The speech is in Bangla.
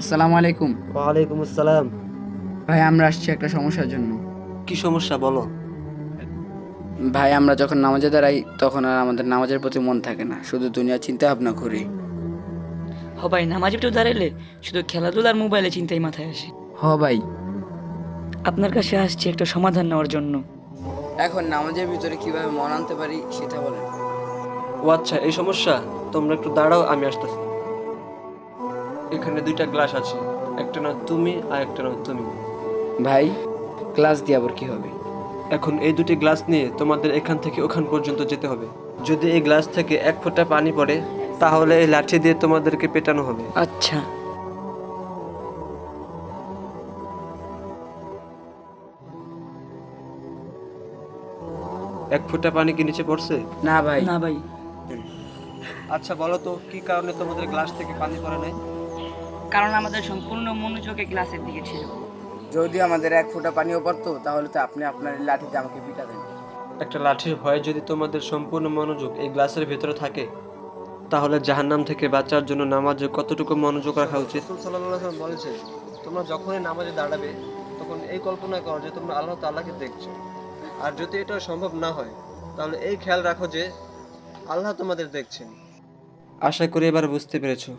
আসসালামু আলাইকুম। ওয়ালাইকুম আসসালাম। ভাই আমরা আসছি একটা সমস্যার জন্য। কি সমস্যা বলো? ভাই আমরা যখন নামাজে দাঁড়াই তখন আর আমাদের নামাজের প্রতি মন থাকে না, শুধু দুনিয়া চিন্তা ভাবনা করি। হ ভাই, নামাজ একটু দাঁড়াইলে শুধু খেলাধুলার মোবাইলে চিন্তাই মাথায় আসে। হ ভাই, আপনার কাছে আসছি একটা সমাধান নেওয়ার জন্য। এখন নামাজের ভিতরে কিভাবে মন আনতে পারি সেটা বলেন। ও আচ্ছা, এই সমস্যা। তোমরা একটু দাঁড়াও, আমি আসতেছি। এখানে দুইটা গ্লাস আছে, একটা নাও তুমি আর একটা নাও তুমি। ভাই, ক্লাস দিয়ে আবার কি হবে? এখন এই দুটি গ্লাস নিয়ে তোমাদের এখান থেকে ওখান পর্যন্ত যেতে হবে। যদি এই গ্লাস থেকে এক ফোঁটা পানি পড়ে, তাহলে এই লাঠি দিয়ে তোমাদেরকে পেটানো হবে। আচ্ছা। এক ফোঁটা পানি কি নিচে পড়ছে? না ভাই। না ভাই, আচ্ছা বলো তো, কি কারণে তোমাদের গ্লাস থেকে পানি পড়ে নাই? কারণ আমাদের সম্পূর্ণ মনোযোগে ক্লাসের দিকে ছিল। যদি আমাদের এক ফোঁটা পানিও পড়তো তাহলে তো আপনি আপনার এই লাঠিতে আমাকে পিটাতেন। একটা লাঠির ভয়ে যদি তোমাদের সম্পূর্ণ মনোযোগ এই গ্লাসের ভিতরে থাকে, তাহলে জাহান্নাম থেকে বাঁচার জন্য নামাজে কতটুকু মনোযোগ রাখা উচিত? রাসূল সাল্লাল্লাহু আলাইহি ওয়াসাল্লাম বলেছেন, তোমরা যখনই নামাজে দাঁড়াবে তখন এই কল্পনা করো যে তোমরা আল্লাহ তাআলাকে দেখছো। আর যদি এটা সম্ভব না হয়, তাহলে এই খেয়াল রাখো যে আল্লাহ তোমাদের দেখছেন। আশা করি এবার বুঝতে পেরেছো।